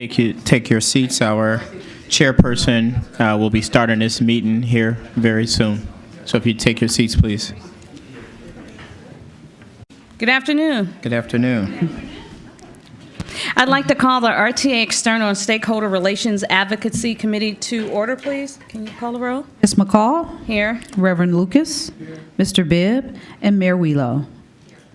Take your seats. Our chairperson will be starting this meeting here very soon. So if you take your seats, please. Good afternoon. Good afternoon. I'd like to call the RTA External and Stakeholder Relations Advocacy Committee to order, please. Can you call the roll? Ms. McCall, Here. Reverend Lucas, Mr. Bibb, and Mayor Wheelo.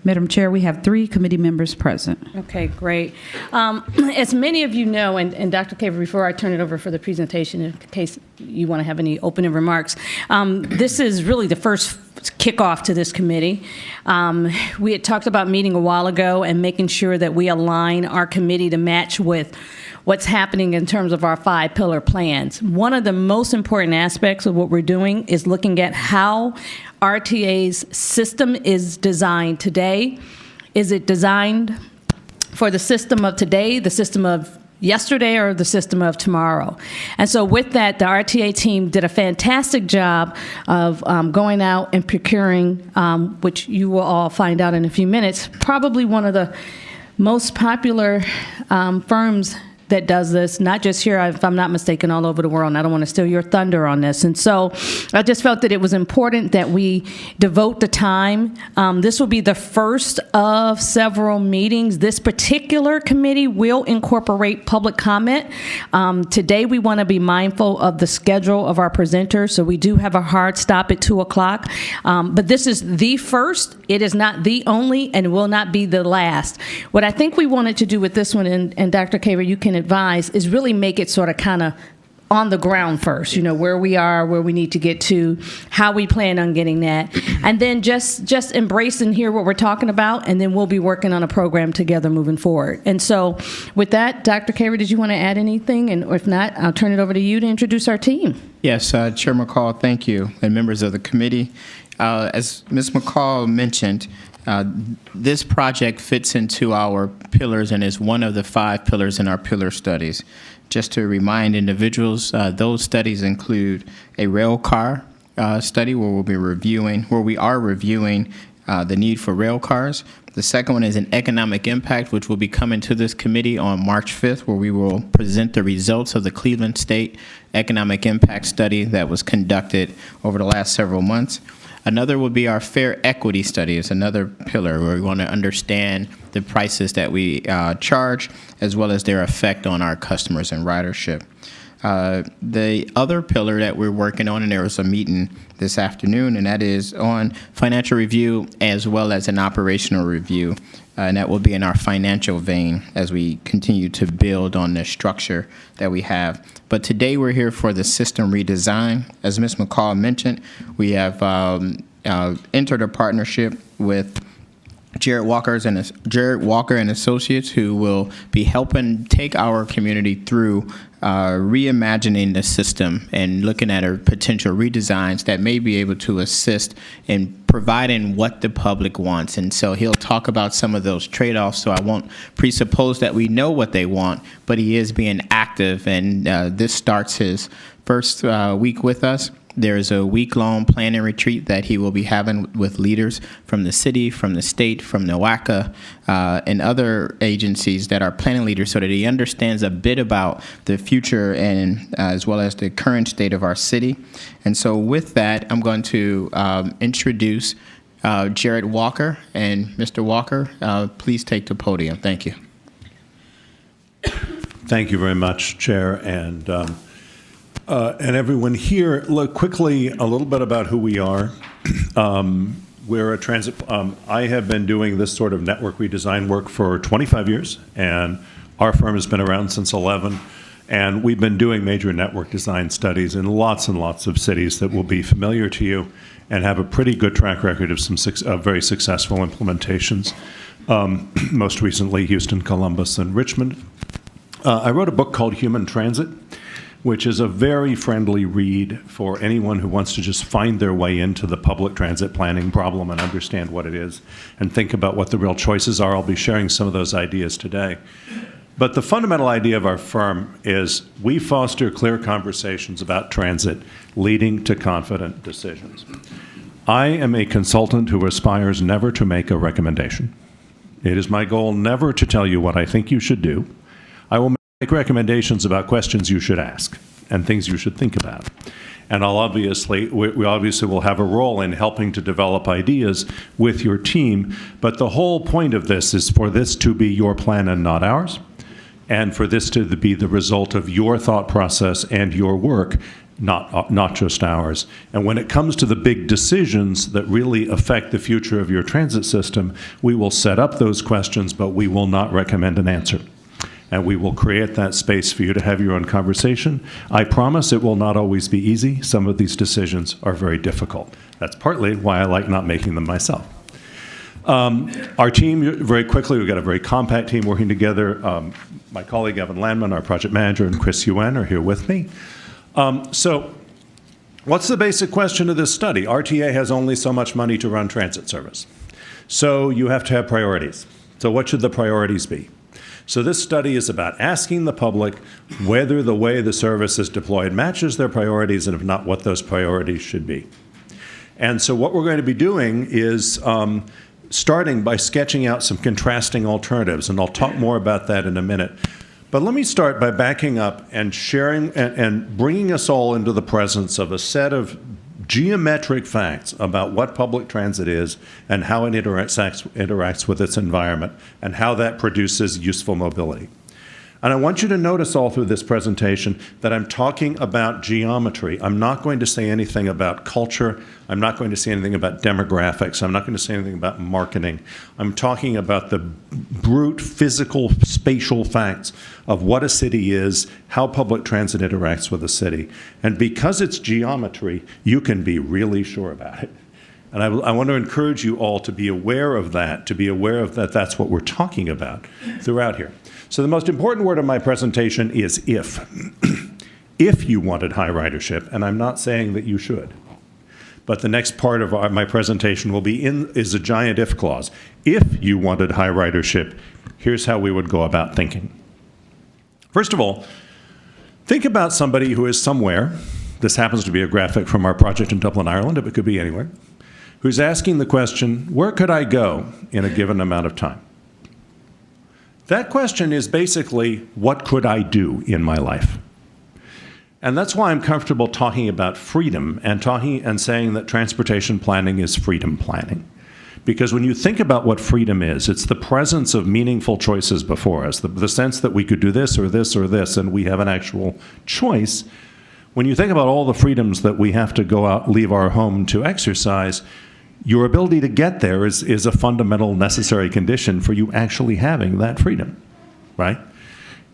Madam Chair, we have 3 committee members present. Okay, great. As many of you know, and Dr. Caver, before I turn it over for the presentation, in case you want to have any opening remarks, this is really the first kickoff to this committee. We had talked about meeting a while ago and making sure that we align our committee to match with what's happening in terms of our 5-pillar plans. One of the most important aspects of what we're doing is looking at how RTA's system is designed today. Is it designed for the system of today, the system of yesterday, or the system of tomorrow? And so with that, the RTA team did a fantastic job of going out and procuring, which you will all find out in a few minutes, probably one of the most popular firms that does this, not just here, if I'm not mistaken, all over the world, and I don't want to steal your thunder on this. And so I just felt that it was important that we devote the time. This will be the first of several meetings. This particular committee will incorporate public comment. Today, we want to be mindful of the schedule of our presenters, so we do have a hard stop at 2 o'clock. But this is the first. It is not the only and will not be the last. What I think we wanted to do with this one, and Dr. Caver, you can advise, is really make it sort of kind of on the ground first, you know, where we are, where we need to get to, how we plan on getting that, and then just embrace and hear what we're talking about, and then we'll be working on a program together moving forward. And so with that, Dr. Caver, did you want to add anything? And if not, I'll turn it over to you to introduce our team. Yes, Chair McCall, thank you, and members of the committee. As Ms. McCall mentioned, this project fits into our pillars and is one of the 5 pillars in our pillar studies. Just to remind individuals, those studies include a rail car study where we are reviewing the need for rail cars. The second one is an economic impact, which will be coming to this committee on March 5th, where we will present the results of the Cleveland State Economic Impact Study that was conducted over the last several months. Another would be our fair equity study. It's another pillar where we want to understand the prices that we charge, as well as their effect on our customers and ridership. The other pillar that we're working on, and there was a meeting this afternoon, and that is on financial review as well as an operational review. And that will be in our financial vein as we continue to build on the structure that we have. But today we're here for the system redesign. As Ms. McCall mentioned, we have entered a partnership with Jarrett Walker and Associates, who will be helping take our community through reimagining the system and looking at potential redesigns that may be able to assist in providing what the public wants. And so he'll talk about some of those trade-offs, so I won't presuppose that we know what they want, but he is being active, and this starts his first week with us. There's a week-long planning retreat that he will be having with leaders from the city, from the state, from NOACA, and other agencies that are planning leaders, so that he understands a bit about the future and as well as the current state of our city. And so with that, I'm going to introduce Jarrett Walker. And Mr. Walker, please take the podium. Thank you. Thank you very much, Chair, and everyone here. Look, quickly, a little bit about who we are. We're a transit. I have been doing this sort of network redesign work for 25 years, and our firm has been around since 11. And we've been doing major network design studies in lots and lots of cities that will be familiar to you, and have a pretty good track record of some very successful implementations. Most recently, Houston, Columbus, and Richmond. I wrote a book called Human Transit, which is a very friendly read for anyone who wants to just find their way into the public transit planning problem and understand what it is and think about what the real choices are. I'll be sharing some of those ideas today. But the fundamental idea of our firm is we foster clear conversations about transit, leading to confident decisions. I am a consultant who aspires never to make a recommendation. It is my goal never to tell you what I think you should do. I will make recommendations about questions you should ask and things you should think about. And we obviously will have a role in helping to develop ideas with your team. But the whole point of this is for this to be your plan and not ours, and for this to be the result of your thought process and your work, not just ours. And when it comes to the big decisions that really affect the future of your transit system, we will set up those questions, but we will not recommend an answer. And we will create that space for you to have your own conversation. I promise it will not always be easy. Some of these decisions are very difficult. That's partly why I like not making them myself. Our team, very quickly, we've got a very compact team working together. My colleague Evan Landman, our project manager, and Chris Yuen are here with me. So what's the basic question of this study? RTA has only so much money to run transit service. So you have to have priorities. So what should the priorities be? So this study is about asking the public whether the way the service is deployed matches their priorities, and if not, what those priorities should be. And so what we're going to be doing is starting by sketching out some contrasting alternatives, and I'll talk more about that in a minute. But let me start by backing up and sharing and bringing us all into the presence of a set of geometric facts about what public transit is and how it interacts with its environment and how that produces useful mobility. And I want you to notice all through this presentation that I'm talking about geometry. I'm not going to say anything about culture. I'm not going to say anything about demographics. I'm not going to say anything about marketing. I'm talking about the brute, physical, spatial facts of what a city is, how public transit interacts with a city. And because it's geometry, you can be really sure about it. And I want to encourage you all to be aware of that, that's what we're talking about throughout here. So the most important word of my presentation is if. If you wanted high ridership, and I'm not saying that you should, but the next part of my presentation will be is a giant if clause. If you wanted high ridership, here's how we would go about thinking. First of all, think about somebody who is somewhere, this happens to be a graphic from our project in Dublin, Ireland, but it could be anywhere, who's asking the question, where could I go in a given amount of time? That question is basically, what could I do in my life? And that's why I'm comfortable talking about freedom and saying that transportation planning is freedom planning. Because when you think about what freedom is, it's the presence of meaningful choices before us, the sense that we could do this or this or this, and we have an actual choice. When you think about all the freedoms that we have to go out, leave our home to exercise, your ability to get there is a fundamental necessary condition for you actually having that freedom, right?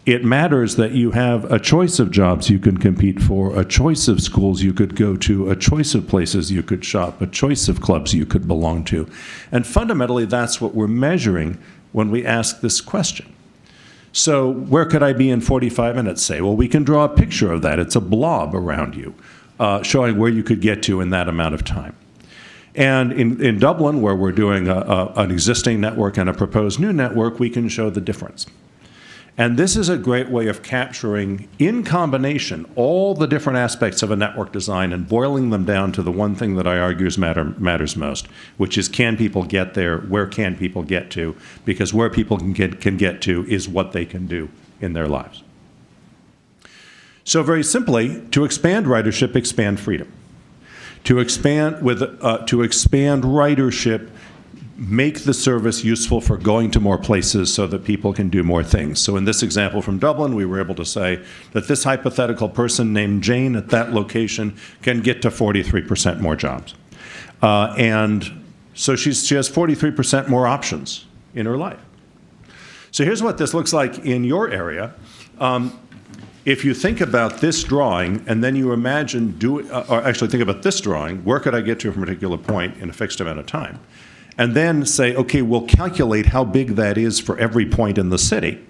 It matters that you have a choice of jobs you can compete for, a choice of schools you could go to, a choice of places you could shop, a choice of clubs you could belong to. And fundamentally, that's what we're measuring when we ask this question. So where could I be in 45 minutes, say? Well, we can draw a picture of that. It's a blob around you, showing where you could get to in that amount of time. And in Dublin, where we're doing an existing network and a proposed new network, we can show the difference. And this is a great way of capturing, in combination, all the different aspects of a network design and boiling them down to the one thing that I argue matters most, which is, can people get there? Where can people get to? Because where people can get to is what they can do in their lives. So very simply, to expand ridership, expand freedom. To expand ridership, make the service useful for going to more places so that people can do more things. So in this example from Dublin, we were able to say that this hypothetical person named Jane at that location can get to 43% more jobs. And so she has 43% more options in her life. So here's what this looks like in your area. If you think about this drawing, and then you imagine, or actually think about this drawing, where could I get to from a particular point in a fixed amount of time? And then say, okay, we'll calculate how big that is for every point in the city.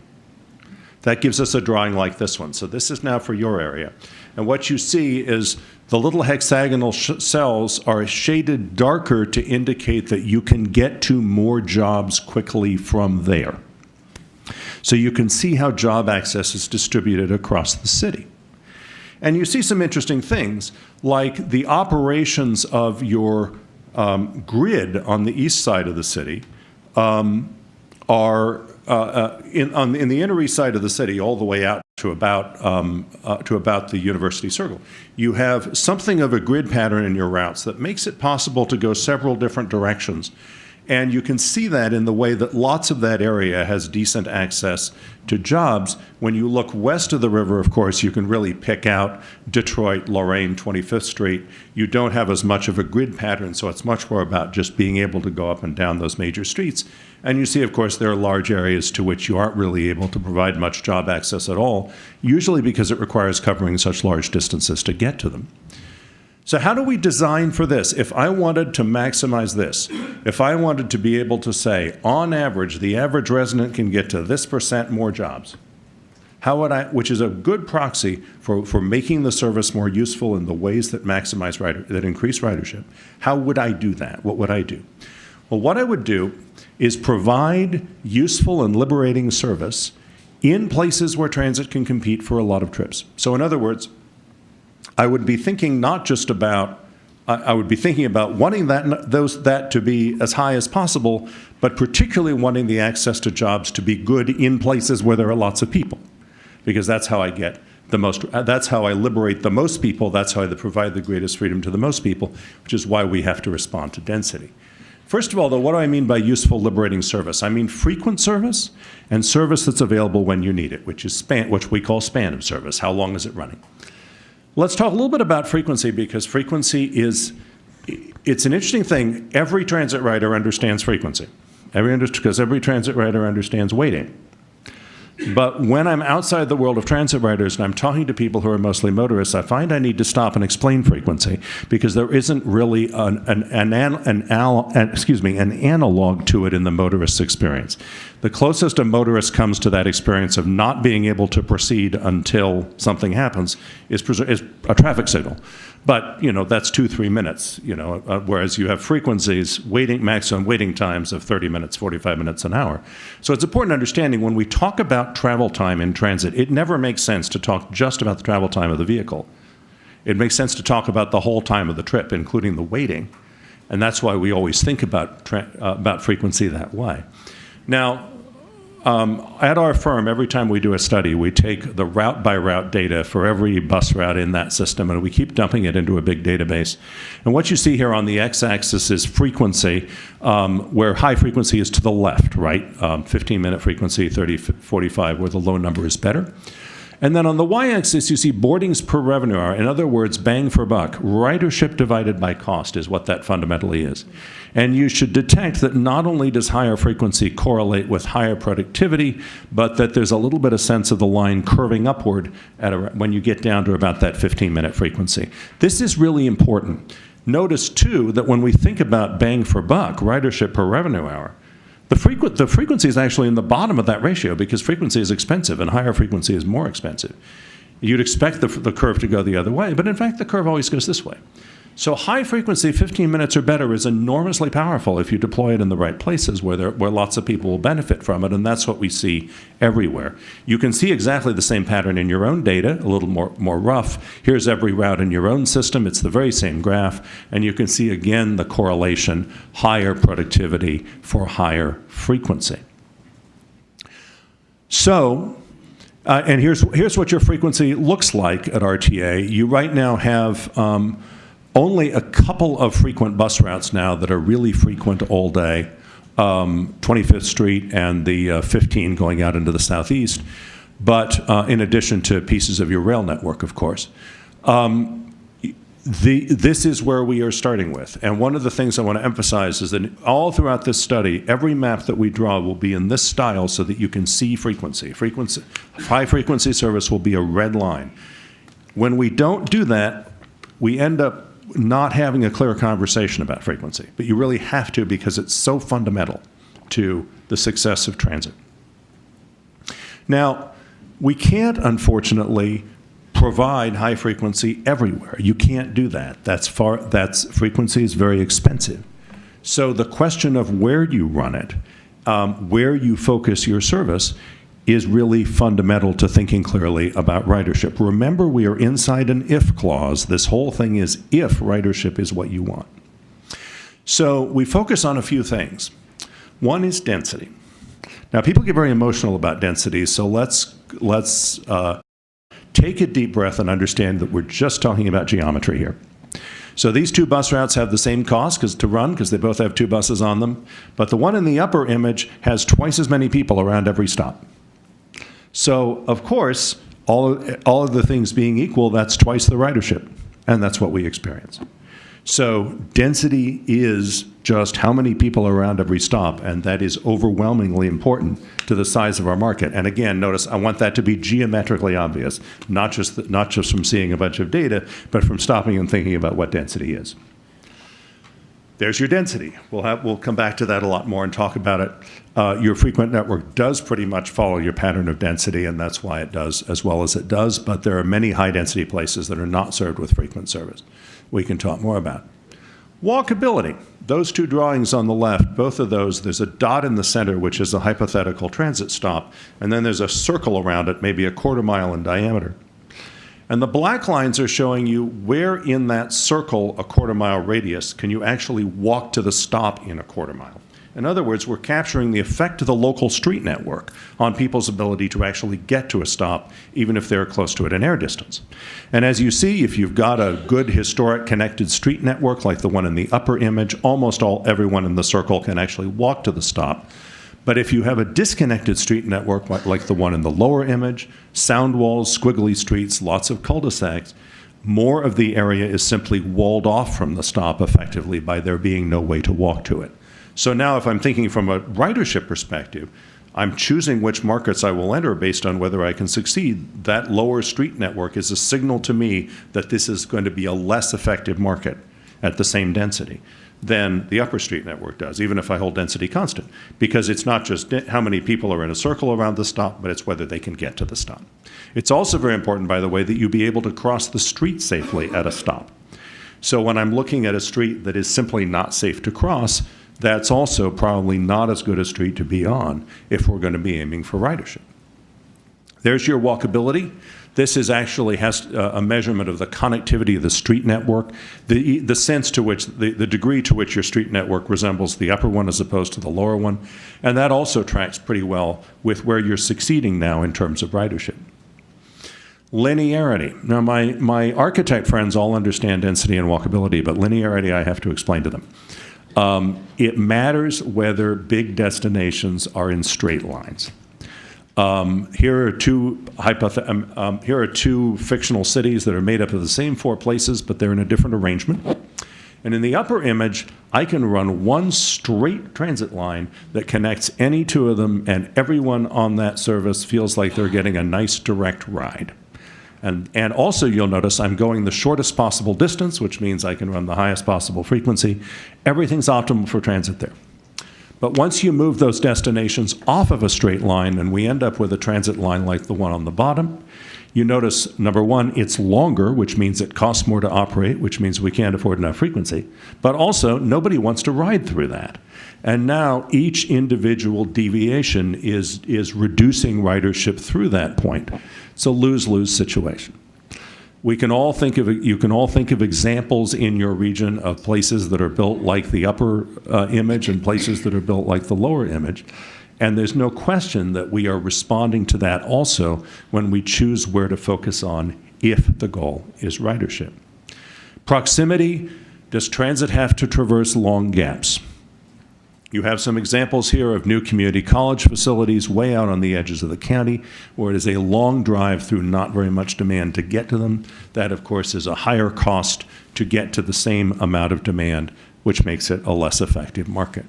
That gives us a drawing like this one. So this is now for your area. And what you see is the little hexagonal cells are shaded darker to indicate that you can get to more jobs quickly from there. So you can see how job access is distributed across the city. And you see some interesting things, like the operations of your grid on the east side of the city are in the inner east side of the city all the way out to about the University Circle. You have something of a grid pattern in your routes that makes it possible to go several different directions. And you can see that in the way that lots of that area has decent access to jobs. When you look west of the river, of course, you can really pick out Detroit, Lorraine, 25th Street. You don't have as much of a grid pattern, so it's much more about just being able to go up and down those major streets. And you see, of course, there are large areas to which you aren't really able to provide much job access at all, usually because it requires covering such large distances to get to them. So how do we design for this? If I wanted to maximize this, if I wanted to be able to say, on average, the average resident can get to this % more jobs, how would I, which is a good proxy for making the service more useful in the ways that maximize that increase ridership, how would I do that? What would I do? Well, what I would do is provide useful and liberating service in places where transit can compete for a lot of trips. So in other words, I would be thinking not just about, I would be thinking about wanting that to be as high as possible, but particularly wanting the access to jobs to be good in places where there are lots of people, because that's how I get the most, that's how I liberate the most people, that's how I provide the greatest freedom to the most people, which is why we have to respond to density. First of all, though, what do I mean by useful liberating service? I mean frequent service and service that's available when you need it, which we call span of service. How long is it running? Let's talk a little bit about frequency, because frequency it's an interesting thing. Every transit rider understands frequency, because every transit rider understands waiting. But when I'm outside the world of transit riders and I'm talking to people who are mostly motorists, I find I need to stop and explain frequency, because there isn't really an analog to it in the motorist's experience. The closest a motorist comes to that experience of not being able to proceed until something happens is a traffic signal. But, that's 2-3 minutes, whereas you have frequencies, maximum waiting times of 30 minutes, 45 minutes, an hour. So it's important understanding when we talk about travel time in transit, it never makes sense to talk just about the travel time of the vehicle. It makes sense to talk about the whole time of the trip, including the waiting. And that's why we always think about frequency that way. Now, at our firm, every time we do a study, we take the route-by-route data for every bus route in that system, and we keep dumping it into a big database. And what you see here on the x-axis is frequency, where high frequency is to the left, right? 15-minute frequency, 30, 45, where the low number is better. And then on the y-axis, you see boardings per revenue hour. In other words, bang for buck. Ridership divided by cost is what that fundamentally is. And you should detect that not only does higher frequency correlate with higher productivity, but that there's a little bit of sense of the line curving upward when you get down to about that 15-minute frequency. This is really important. Notice, too, that when we think about bang for buck, ridership per revenue hour, the frequency is actually in the bottom of that ratio, because frequency is expensive and higher frequency is more expensive. You'd expect the curve to go the other way, but in fact the curve always goes this way. So high frequency, 15 minutes or better, is enormously powerful if you deploy it in the right places where lots of people will benefit from it, and that's what we see everywhere. You can see exactly the same pattern in your own data, a little more rough. Here's every route in your own system. It's the very same graph, and you can see again the correlation, higher productivity for higher frequency. So, and here's what your frequency looks like at RTA. You right now have only a couple of frequent bus routes now that are really frequent all day, 25th Street and the 15 going out into the southeast, but in addition to pieces of your rail network, of course. This is where we are starting with. And one of the things I want to emphasize is that all throughout this study, every map that we draw will be in this style so that you can see frequency. High frequency service will be a red line. When we don't do that, we end up not having a clear conversation about frequency, but you really have to, because it's so fundamental to the success of transit. Now, we can't, unfortunately, provide high frequency everywhere. You can't do that. Frequency is very expensive. So the question of where you run it, where you focus your service, is really fundamental to thinking clearly about ridership. Remember, we are inside an if clause. This whole thing is if ridership is what you want. So we focus on a few things. One is density. Now, people get very emotional about density, so let's take a deep breath and understand that we're just talking about geometry here. So these two bus routes have the same cost to run because they both have two buses on them, but the one in the upper image has twice as many people around every stop. So, of course, all of the things being equal, that's twice the ridership, and that's what we experience. So density is just how many people are around every stop, and that is overwhelmingly important to the size of our market. And again, notice I want that to be geometrically obvious, not just from seeing a bunch of data, but from stopping and thinking about what density is. There's your density. We'll come back to that a lot more and talk about it. Your frequent network does pretty much follow your pattern of density, and that's why it does as well as it does, but there are many high-density places that are not served with frequent service. We can talk more about. Walkability. Those two drawings on the left, both of those, there's a dot in the center, which is a hypothetical transit stop, and then there's a circle around it, maybe a quarter mile in diameter. And the black lines are showing you where in that circle, a quarter mile radius, can you actually walk to the stop in a quarter mile. In other words, we're capturing the effect of the local street network on people's ability to actually get to a stop, even if they're close to it in air distance. And as you see, if you've got a good historic connected street network like the one in the upper image, almost everyone in the circle can actually walk to the stop. But if you have a disconnected street network like the one in the lower image, sound walls, squiggly streets, lots of cul-de-sacs, more of the area is simply walled off from the stop effectively by there being no way to walk to it. So now if I'm thinking from a ridership perspective, I'm choosing which markets I will enter based on whether I can succeed. That lower street network is a signal to me that this is going to be a less effective market at the same density than the upper street network does, even if I hold density constant, because it's not just how many people are in a circle around the stop, but it's whether they can get to the stop. It's also very important, by the way, that you be able to cross the street safely at a stop. So when I'm looking at a street that is simply not safe to cross, that's also probably not as good a street to be on if we're going to be aiming for ridership. There's your walkability. This is actually has a measurement of the connectivity of the street network, the sense to which, the degree to which your street network resembles the upper one as opposed to the lower one. And that also tracks pretty well with where you're succeeding now in terms of ridership. Linearity. Now, my architect friends all understand density and walkability, but linearity I have to explain to them. It matters whether big destinations are in straight lines. Here are two fictional cities that are made up of the same four places, but they're in a different arrangement. And in the upper image, I can run one straight transit line that connects any two of them, and everyone on that service feels like they're getting a nice direct ride. And also you'll notice I'm going the shortest possible distance, which means I can run the highest possible frequency. Everything's optimal for transit there. But once you move those destinations off of a straight line and we end up with a transit line like the one on the bottom, you notice, number one, it's longer, which means it costs more to operate, which means we can't afford enough frequency. But also, nobody wants to ride through that. And now each individual deviation is reducing ridership through that point. It's a lose-lose situation. You can all think of examples in your region of places that are built like the upper image and places that are built like the lower image. And there's no question that we are responding to that also when we choose where to focus on if the goal is ridership. Proximity. Does transit have to traverse long gaps? You have some examples here of new community college facilities way out on the edges of the county where it is a long drive through not very much demand to get to them. That, of course, is a higher cost to get to the same amount of demand, which makes it a less effective market.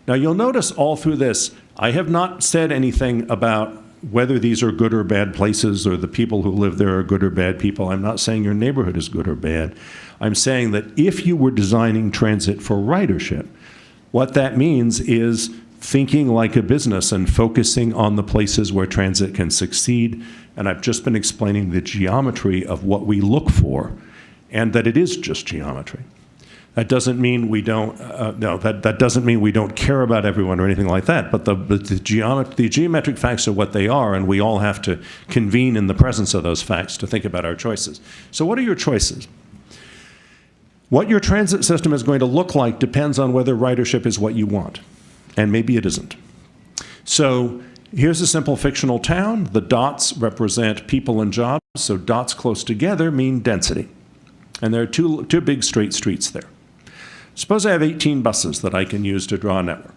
Now, you'll notice all through this, I have not said anything about whether these are good or bad places or the people who live there are good or bad people. I'm not saying your neighborhood is good or bad. I'm saying that if you were designing transit for ridership, what that means is thinking like a business and focusing on the places where transit can succeed. And I've just been explaining the geometry of what we look for and that it is just geometry. That doesn't mean we don't. That doesn't mean we don't care about everyone or anything like that. But the geometric facts are what they are, and we all have to convene in the presence of those facts to think about our choices. So, what are your choices? What your transit system is going to look like depends on whether ridership is what you want, and maybe it isn't. So, here's a simple fictional town. The dots represent people and jobs. So dots close together mean density. And there are two big straight streets there. Suppose I have 18 buses that I can use to draw a network.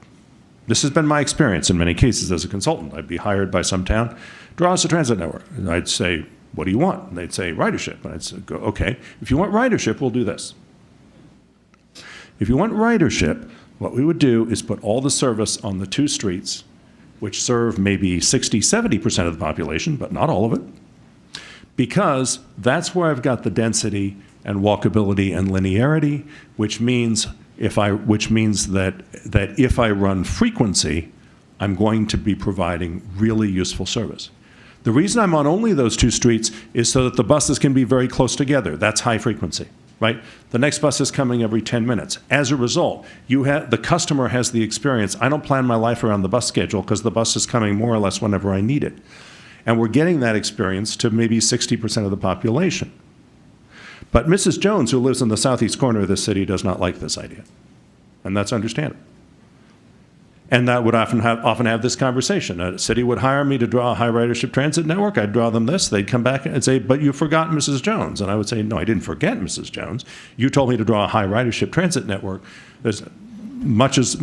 This has been my experience in many cases as a consultant. I'd be hired by some town, draw us a transit network. And I'd say, what do you want? And they'd say, ridership. And I'd say, okay, if you want ridership, we'll do this. If you want ridership, what we would do is put all the service on the two streets, which serve maybe 60, 70% of the population, but not all of it, because that's where I've got the density and walkability and linearity, which means that if I run frequency, I'm going to be providing really useful service. The reason I'm on only those two streets is so that the buses can be very close together. That's high frequency, right? The next bus is coming every 10 minutes. As a result, the customer has the experience. I don't plan my life around the bus schedule because the bus is coming more or less whenever I need it. And we're getting that experience to maybe 60% of the population. But Mrs. Jones, who lives in the southeast corner of this city, does not like this idea. And that's understandable. And that would often have this conversation. A city would hire me to draw a high ridership transit network. I'd draw them this. They'd come back and say, but you forgot Mrs. Jones. And I would say, no, I didn't forget Mrs. Jones. You told me to draw a high ridership transit network. There's much as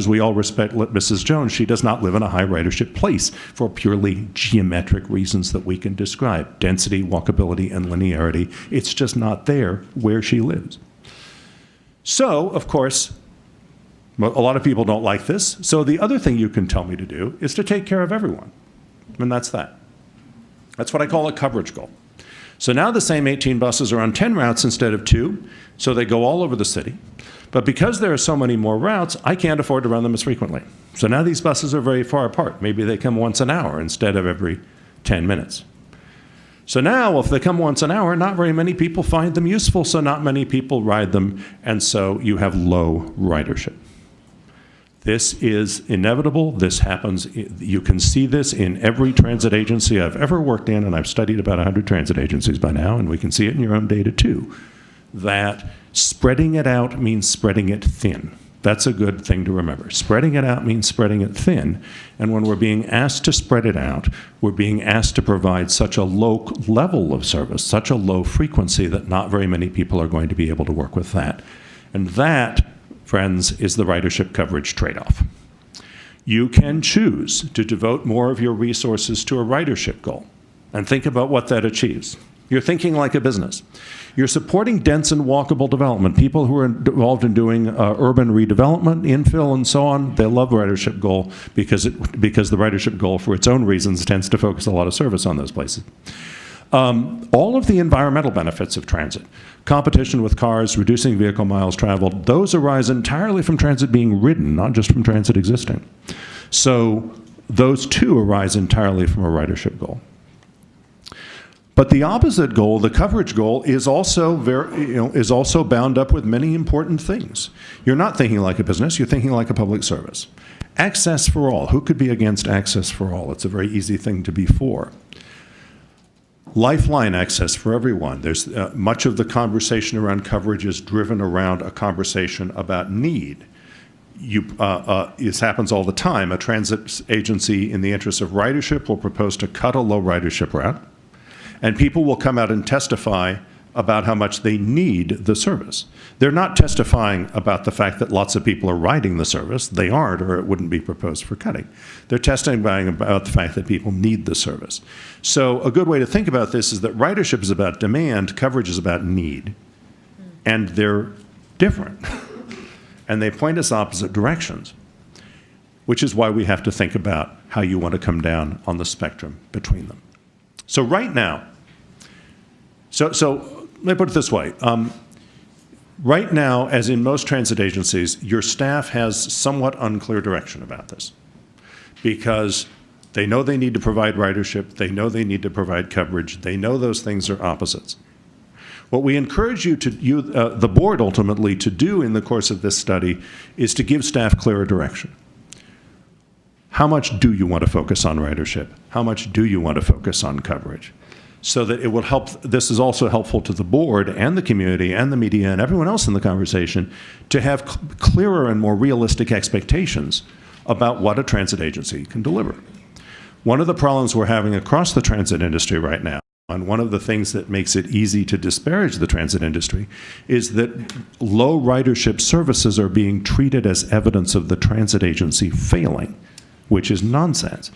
we all respect Mrs. Jones, she does not live in a high ridership place for purely geometric reasons that we can describe. Density, walkability, and linearity. It's just not there where she lives. So, of course, a lot of people don't like this. So the other thing you can tell me to do is to take care of everyone. And that's that. That's what I call a coverage goal. So now the same 18 buses are on 10 routes instead of 2, so they go all over the city. But because there are so many more routes, I can't afford to run them as frequently. So now these buses are very far apart. Maybe they come once an hour instead of every 10 minutes. So now, if they come once an hour, not very many people find them useful, so not many people ride them, and so you have low ridership. This is inevitable. This happens. You can see this in every transit agency I've ever worked in, and I've studied about 100 transit agencies by now, and we can see it in your own data too, that spreading it out means spreading it thin. That's a good thing to remember. Spreading it out means spreading it thin. And when we're being asked to spread it out, we're being asked to provide such a low level of service, such a low frequency that not very many people are going to be able to work with that. And that, friends, is the ridership coverage trade-off. You can choose to devote more of your resources to a ridership goal and think about what that achieves. You're thinking like a business. You're supporting dense and walkable development. People who are involved in doing urban redevelopment, infill, and so on, they love the ridership goal because the ridership goal, for its own reasons, tends to focus a lot of service on those places. All of the environmental benefits of transit, competition with cars, reducing vehicle miles traveled, those arise entirely from transit being ridden, not just from transit existing. So those too arise entirely from a ridership goal. But the opposite goal, the coverage goal, is also bound up with many important things. You're not thinking like a business, you're thinking like a public service. Access for all. Who could be against access for all? It's a very easy thing to be for. Lifeline access for everyone. There's much of the conversation around coverage is driven around a conversation about need. This happens all the time. A transit agency, in the interest of ridership, will propose to cut a low ridership route. And people will come out and testify about how much they need the service. They're not testifying about the fact that lots of people are riding the service. They aren't, or it wouldn't be proposed for cutting. They're testifying about the fact that people need the service. So a good way to think about this is that ridership is about demand, coverage is about need. And they're different. And they point us opposite directions, which is why we have to think about how you want to come down on the spectrum between them. So right now, so let me put it this way. Right now, as in most transit agencies, your staff has somewhat unclear direction about this because they know they need to provide ridership, they know they need to provide coverage, they know those things are opposites. What we encourage the board ultimately to do in the course of this study is to give staff clearer direction. How much do you want to focus on ridership? How much do you want to focus on coverage? So that it will help, this is also helpful to the board and the community and the media and everyone else in the conversation to have clearer and more realistic expectations about what a transit agency can deliver. One of the problems we're having across the transit industry right now And one of the things that makes it easy to disparage the transit industry is that low ridership services are being treated as evidence of the transit agency failing, which is nonsense.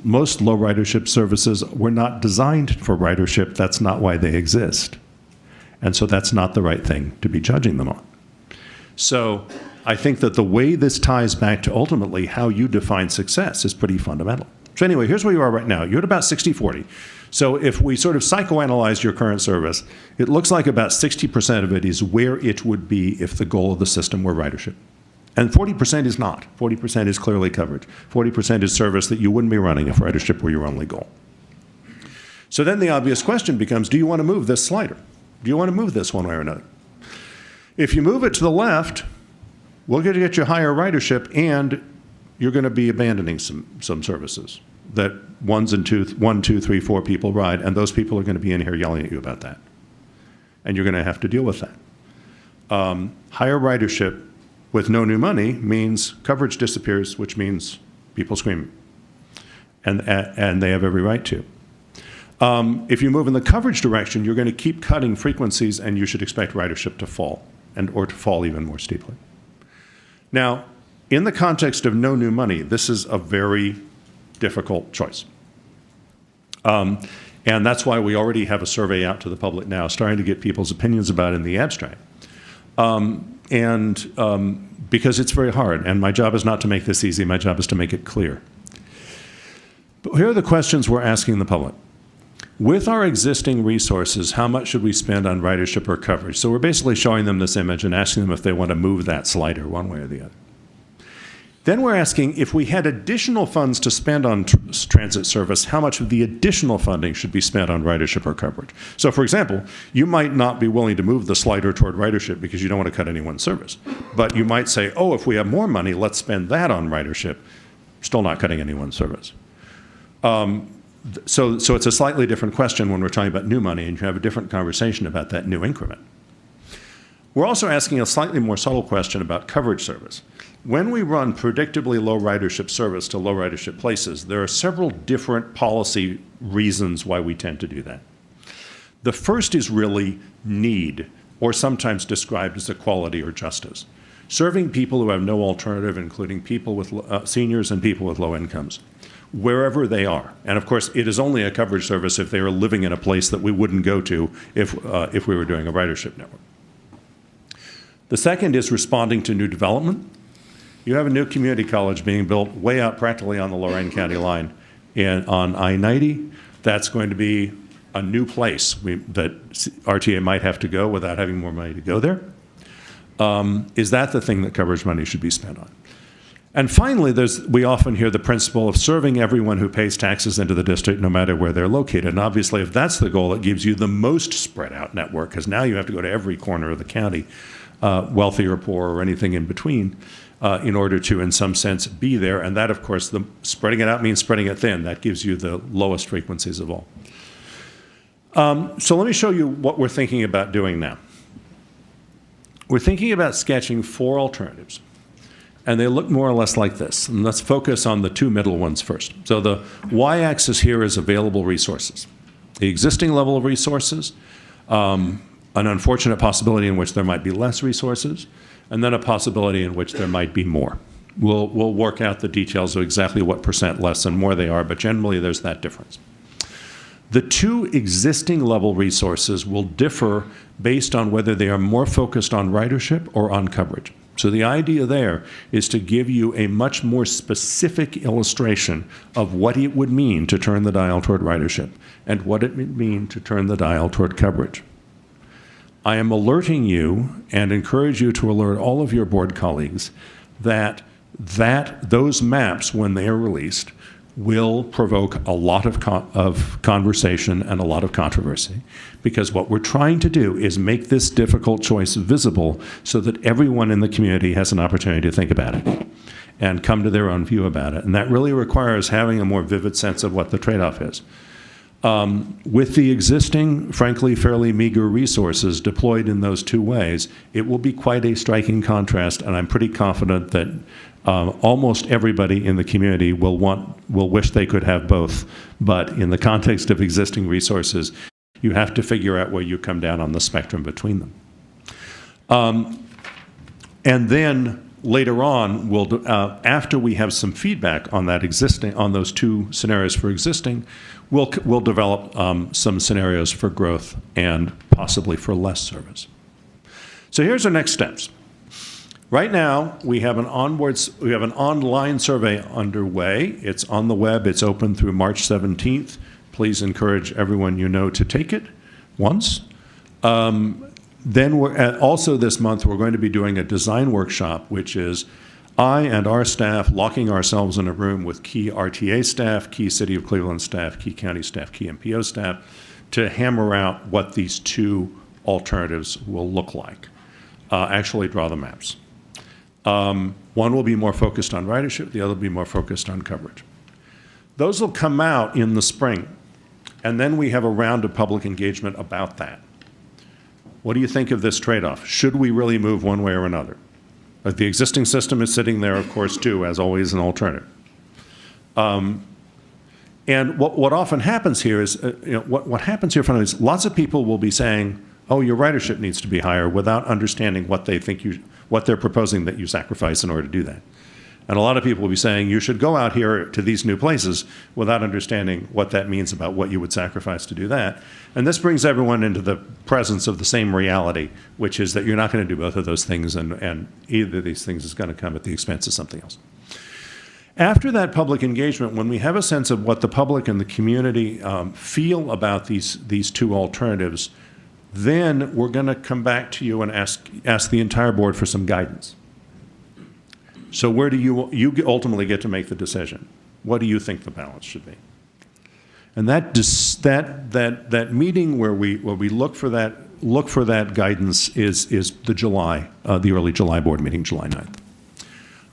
Most low ridership services were not designed for ridership. That's not why they exist. And so that's not the right thing to be judging them on. So I think that the way this ties back to ultimately how you define success is pretty fundamental. So anyway, here's where you are right now. You're at about 60-40. So if we sort of psychoanalyze your current service, it looks like about 60% of it is where it would be if the goal of the system were ridership. And 40% is not. 40% is clearly coverage. 40% is service that you wouldn't be running if ridership were your only goal. So then the obvious question becomes, do you want to move this slider? Do you want to move this one way or another? If you move it to the left, we're going to get you higher ridership, and you're going to be abandoning some services that 1, 2, 3, 4 people ride, and those people are going to be in here yelling at you about that. And you're going to have to deal with that. Higher ridership with no new money means coverage disappears, which means people scream. And they have every right to. If you move in the coverage direction, you're going to keep cutting frequencies, and you should expect ridership to fall, or to fall even more steeply. Now, in the context of no new money, this is a very difficult choice. And that's why we already have a survey out to the public now, starting to get people's opinions about it in the abstract. Because it's very hard, and my job is not to make this easy, my job is to make it clear. But here are the questions we're asking the public. With our existing resources, how much should we spend on ridership or coverage? So we're basically showing them this image and asking them if they want to move that slider one way or the other. Then we're asking, if we had additional funds to spend on transit service, how much of the additional funding should be spent on ridership or coverage? So for example, you might not be willing to move the slider toward ridership because you don't want to cut anyone's service. But you might say, oh, if we have more money, let's spend that on ridership, still not cutting anyone's service. So it's a slightly different question when we're talking about new money, and you have a different conversation about that new increment. We're also asking a slightly more subtle question about coverage service. When we run predictably low ridership service to low ridership places, there are several different policy reasons why we tend to do that. The first is really need, or sometimes described as equality or justice. Serving people who have no alternative, including people with seniors and people with low incomes, wherever they are. And of course, it is only a coverage service if they are living in a place that we wouldn't go to if we were doing a ridership network. The second is responding to new development. You have a new community college being built way out practically on the Lorain County line on I-90. That's going to be a new place that RTA might have to go without having more money to go there. Is that the thing that coverage money should be spent on? And finally, we often hear the principle of serving everyone who pays taxes into the district, no matter where they're located. And obviously, if that's the goal, it gives you the most spread out network, because now you have to go to every corner of the county, wealthy or poor or anything in between, in order to, in some sense, be there. And that, of course, spreading it out means spreading it thin. That gives you the lowest frequencies of all. So let me show you what we're thinking about doing now. We're thinking about sketching 4 alternatives. And they look more or less like this. And let's focus on the 2 middle ones first. So the y-axis here is available resources. The existing level of resources, an unfortunate possibility in which there might be less resources, and then a possibility in which there might be more. We'll work out the details of exactly what % less and more they are, but generally there's that difference. The 2 existing level resources will differ based on whether they are more focused on ridership or on coverage. So the idea there is to give you a much more specific illustration of what it would mean to turn the dial toward ridership and what it would mean to turn the dial toward coverage. I am alerting you and encourage you to alert all of your board colleagues that those maps, when they are released, will provoke a lot of conversation and a lot of controversy, because what we're trying to do is make this difficult choice visible so that everyone in the community has an opportunity to think about it and come to their own view about it. And that really requires having a more vivid sense of what the trade-off is. With the existing, frankly, fairly meager resources deployed in those 2 ways, it will be quite a striking contrast, and I'm pretty confident that almost everybody in the community will wish they could have both. But in the context of existing resources, You have to figure out where you come down on the spectrum between them. And then later on, after we have some feedback on on those two scenarios for existing, we'll develop some scenarios for growth and possibly for less service. So here's our next steps. Right now, we have an online survey underway. It's on the web. It's open through March 17th. Please encourage everyone you know to take it once. Then also this month, we're going to be doing a design workshop, which is I and our staff locking ourselves in a room with key RTA staff, key City of Cleveland staff, key county staff, key MPO staff, to hammer out what these two alternatives will look like. Actually draw the maps. One will be more focused on ridership, the other will be more focused on coverage. Those will come out in the spring, and then we have a round of public engagement about that. What do you think of this trade-off? Should we really move one way or another? The existing system is sitting there, of course, too, as always, an alternative. And what often happens here is, what happens here from is lots of people will be saying, oh, your ridership needs to be higher, without understanding what they're proposing that you sacrifice in order to do that. And a lot of people will be saying, you should go out here to these new places without understanding what that means about what you would sacrifice to do that. And this brings everyone into the presence of the same reality, which is that you're not going to do both of those things, and either of these things is going to come at the expense of something else. After that public engagement, when we have a sense of what the public and the community feel about these two alternatives, then we're going to come back to you and ask the entire board for some guidance. So where do you ultimately get to make the decision? What do you think the balance should be? And that meeting where we look for that guidance is the early July board meeting, July 9th.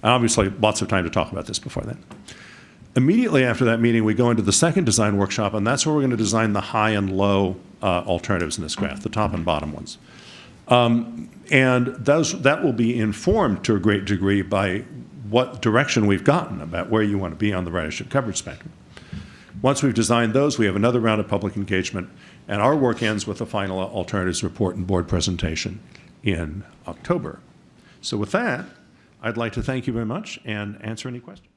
Obviously, lots of time to talk about this before then. Immediately after that meeting, we go into the second design workshop, and that's where we're going to design the high and low alternatives in this graph, the top and bottom ones. And that will be informed to a great degree by what direction we've gotten about where you want to be on the ridership coverage spectrum. Once we've designed those, we have another round of public engagement, and our work ends with the final alternatives report and board presentation in October. So with that, I'd like to thank you very much and answer any questions.